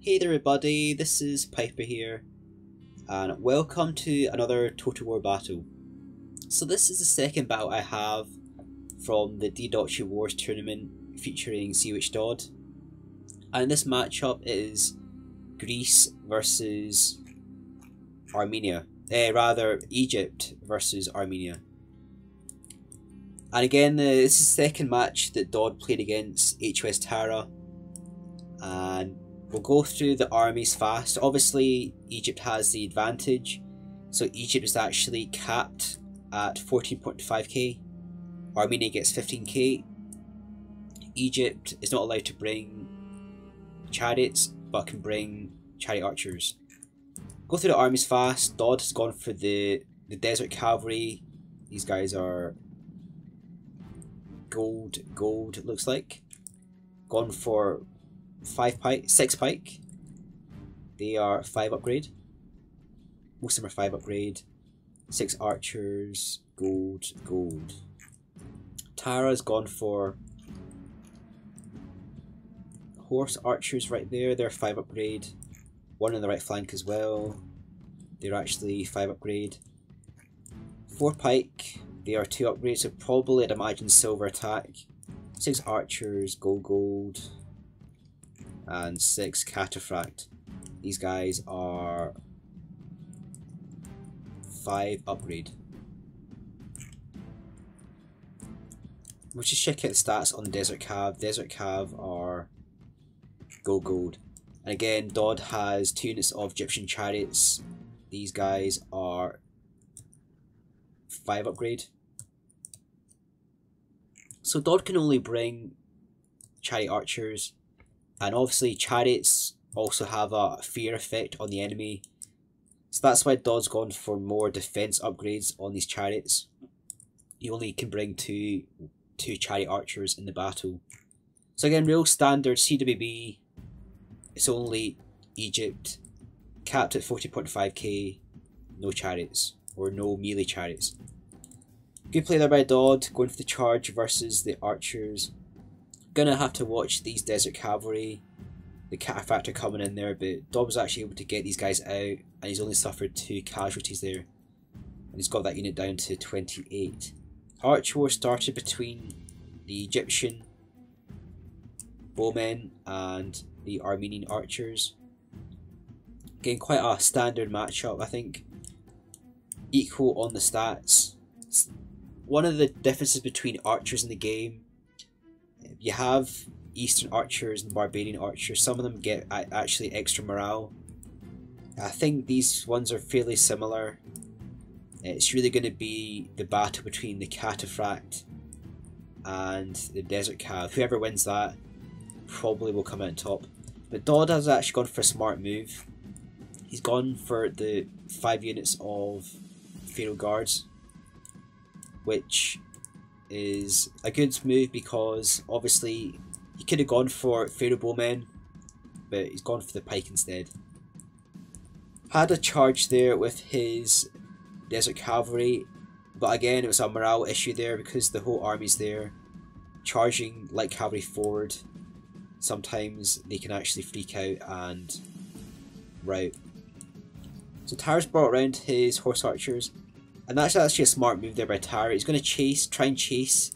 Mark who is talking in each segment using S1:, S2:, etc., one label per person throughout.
S1: Hey there everybody, this is Piper here, and welcome to another Total War battle. So this is the second battle I have from the Diadochi Wars tournament featuring CoH Daud. And in this matchup it is Greece versus Armenia, rather Egypt versus Armenia. And again, this is the second match that Daud played against HoS Tara, and we'll go through the armies fast. Obviously Egypt has the advantage, so Egypt is actually capped at 14.5k, Armenia gets 15k. Egypt is not allowed to bring chariots but can bring chariot archers. Go through the armies fast. Daud has gone for the desert cavalry. These guys are gold it looks like. Gone for 6 pike. They are 5 upgrade. Most of them are 5 upgrade. 6 archers, gold. Tara's gone for horse archers right there. They're 5 upgrade. One on the right flank as well. They're actually 5 upgrade. 4 pike. They are 2 upgrades, so probably I'd imagine silver attack. 6 archers, gold. And 6 cataphract. These guys are 5 upgrade. We'll just check out the stats on Desert Cav. Desert Cav are gold. And again, Daud has 2 units of Egyptian chariots. These guys are 5 upgrade. So Daud can only bring chariot archers, and obviously chariots also have a fear effect on the enemy. So that's why Daud's gone for more defense upgrades on these chariots. You only can bring two chariot archers in the battle. So again, real standard CWB, it's only Egypt, capped at 40.5k, no chariots, or no melee chariots. Good play there by Daud, going for the charge versus the archers. Gonna have to watch these desert cavalry. The cataphract are coming in there, but Daud was actually able to get these guys out, and he's only suffered 2 casualties there. And he's got that unit down to 28. Arch war started between the Egyptian bowmen and the Armenian archers. Again, quite a standard matchup, I think. Equal on the stats. One of the differences between archers in the game, you have Eastern archers and Barbarian archers. Some of them get actually extra morale. I think these ones are fairly similar. It's really going to be the battle between the cataphract and the desert cav. Whoever wins that probably will come out on top. But Daud has actually gone for a smart move. He's gone for the 5 units of Pharaoh guards, which is a good move because obviously he could have gone for Pharaoh bowmen, but he's gone for the pike instead. Had a charge there with his desert cavalry, but again it was a morale issue there because the whole army's there. Charging light cavalry forward, sometimes they can actually freak out and rout. So Tara's brought around his horse archers, and that's actually a smart move there by Tara. He's going to try and chase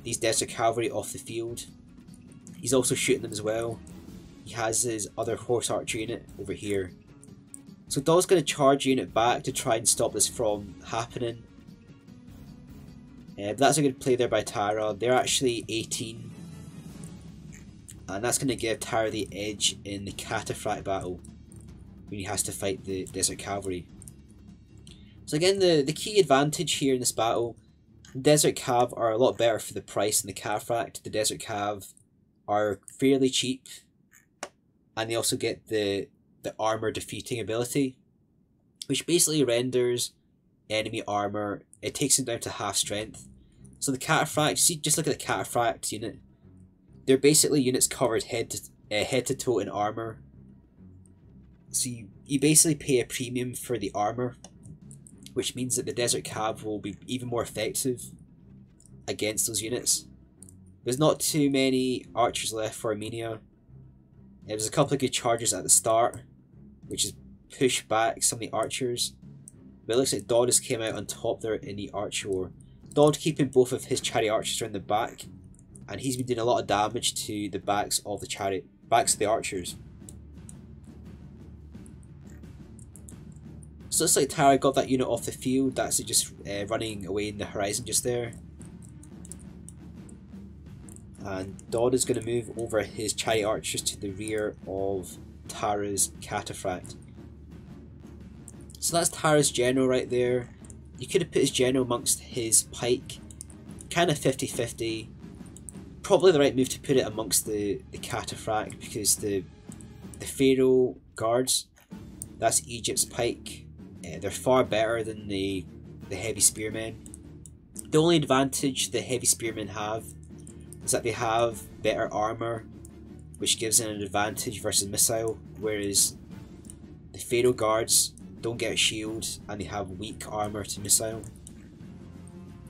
S1: these desert cavalry off the field. He's also shooting them as well. He has his other horse archer unit over here. So Daud's going to charge a unit back to try and stop this from happening. But that's a good play there by Tara. They're actually 18. And that's going to give Tara the edge in the cataphract battle when he has to fight the desert cavalry. So again, the key advantage here in this battle, Desert Cav are a lot better for the price than the Cataphract. The Desert Cav are fairly cheap, and they also get the armor defeating ability, which basically renders enemy armor, it takes them down to half strength. So the Cataphract, see, just look at the Cataphract unit, they're basically units covered head to toe in armor. So you basically pay a premium for the armor, which means that the Desert Cav will be even more effective against those units. There's not too many archers left for Armenia. There was a couple of good charges at the start, which is pushed back some of the archers. But it looks like Daud has came out on top there in the archer war. Daud keeping both of his chariot archers around the back, and he's been doing a lot of damage to the backs of the archers. So it's like Tara got that unit off the field. That's just running away in the horizon just there. And Daud is going to move over his chariot archers to the rear of Tara's cataphract. So that's Tara's general right there. You could have put his general amongst his pike. Kind of 50-50. Probably the right move to put it amongst the cataphract, because the Pharaoh guards, that's Egypt's pike. They're far better than the heavy spearmen. The only advantage the heavy spearmen have is that they have better armour, which gives them an advantage versus missile, whereas the Pharaoh guards don't get a shield and they have weak armour to missile.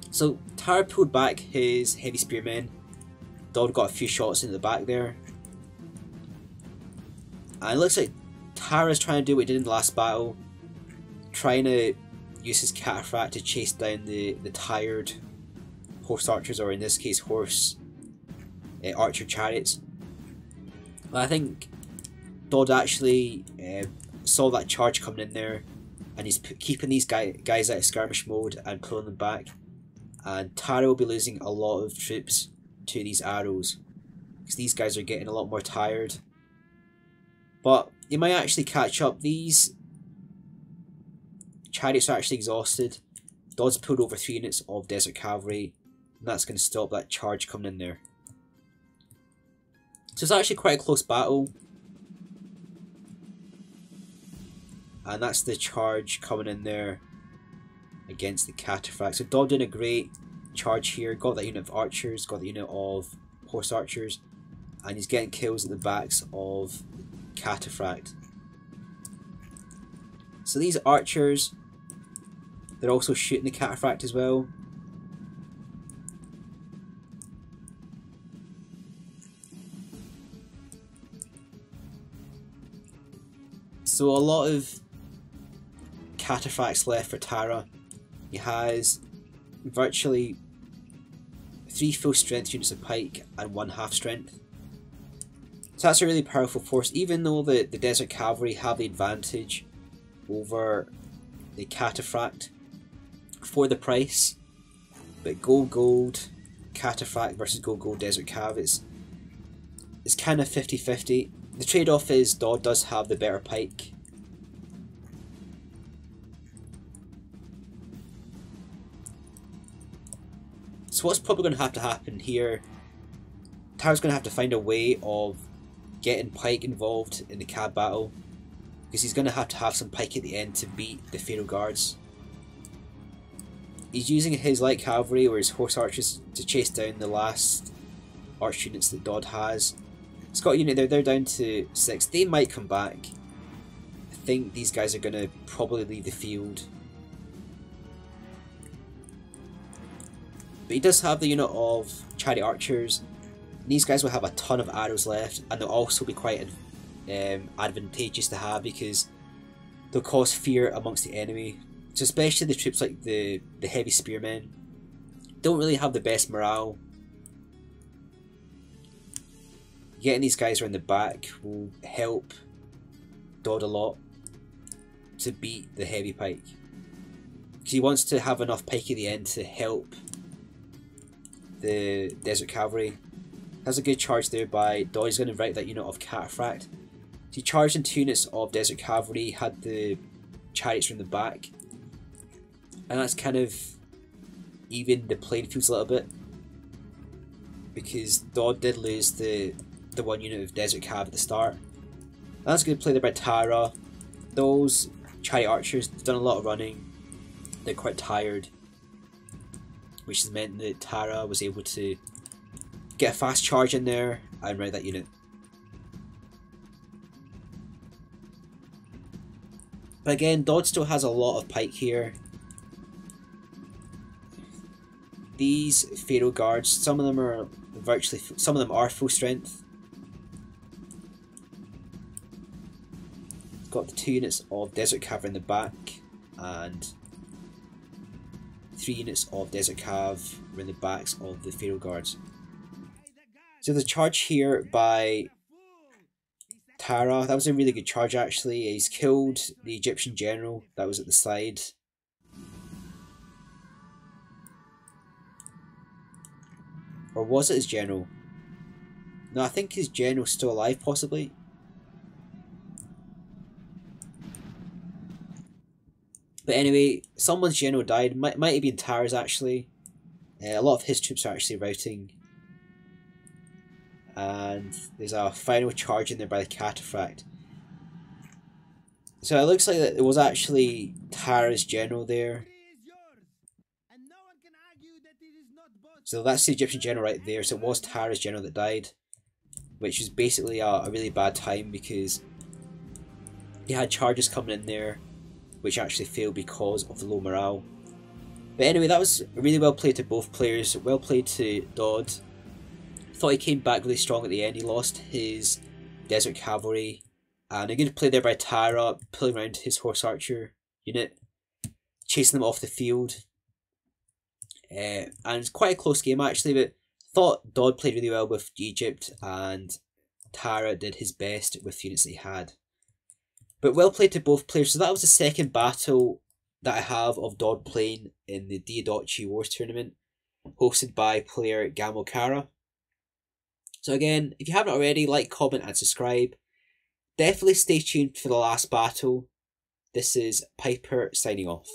S1: So Tara pulled back his heavy spearmen. Daud got a few shots into the back there. And it looks like Tara's trying to do what he did in the last battle, trying to use his cataphract to chase down the tired horse archers, or in this case horse archer chariots. But I think Daud actually saw that charge coming in there, and he's keeping these guys out of skirmish mode and pulling them back. And Tara will be losing a lot of troops to these arrows, because these guys are getting a lot more tired. But you might actually catch up. These chariots are actually exhausted. Daud's pulled over 3 units of desert cavalry, and that's going to stop that charge coming in there. So it's actually quite a close battle. And that's the charge coming in there against the cataphract. So Daud doing a great charge here. Got that unit of archers, got the unit of horse archers, and he's getting kills at the backs of cataphract. So these archers, they're also shooting the cataphract as well. So a lot of cataphracts left for Tara. He has virtually 3 full strength units of pike and 1 half strength. So that's a really powerful force, even though the desert cavalry have the advantage over the cataphract for the price. But gold cataphract versus gold desert cav is kind of 50-50. The trade-off is Daud does have the better pike. So what's probably going to happen here, Tara's going to have to find a way of getting pike involved in the cab battle, because he's going to have some pike at the end to beat the Pharaoh guards. He's using his light cavalry or his horse archers to chase down the last arch units that Daud has. He's got a unit there, they're down to 6. They might come back. I think these guys are going to probably leave the field. But he does have the unit of chariot archers. And these guys will have a ton of arrows left, and they'll also be quite advantageous to have, because they'll cause fear amongst the enemy. So especially the troops like the heavy spearmen don't really have the best morale. Getting these guys around the back will help Daud a lot to beat the heavy pike, because he wants to have enough pike at the end to help the desert cavalry. Has a good charge there by Daud. He's going to write that unit of cataphract. So he charged in 2 units of desert cavalry, had the chariots around the back, and that's kind of evened the playing fields a little bit, because Daud did lose the 1 unit of desert cav at the start. And that's a good play there by Tara. Those chariot archers have done a lot of running. They're quite tired, which has meant that Tara was able to get a fast charge in there and write that unit. But again, Daud still has a lot of pike here. These Pharaoh guards, some of them are full strength. got the 2 units of Desert Cav in the back, and 3 units of Desert Cav were in the backs of the Pharaoh Guards. So the charge here by Tara, that was a really good charge actually. He's killed the Egyptian general that was at the side. Or was it his general? No, I think his general's still alive possibly. But anyway, someone's general died. Might have been Tara's actually. A lot of his troops are actually routing. And there's a final charge in there by the Cataphract. So it looks like that it was actually Tara's general there. So that's the Egyptian general right there. So it was Tara's general that died, which is basically a really bad time because he had charges coming in there which actually failed because of the low morale. But anyway, that was really well played to both players. Well played to Daud. Thought he came back really strong at the end. He lost his Desert Cavalry. And a good play there by Tara, pulling around his Horse Archer unit, chasing them off the field. And it's quite a close game actually, but thought Daud played really well with Egypt and Tara did his best with the units that he had. But well played to both players. So that was the second battle that I have of Daud playing in the Diadochi Wars tournament, hosted by player Gamokara. So again, if you haven't already, like, comment and subscribe. Definitely stay tuned for the last battle. This is Piper signing off.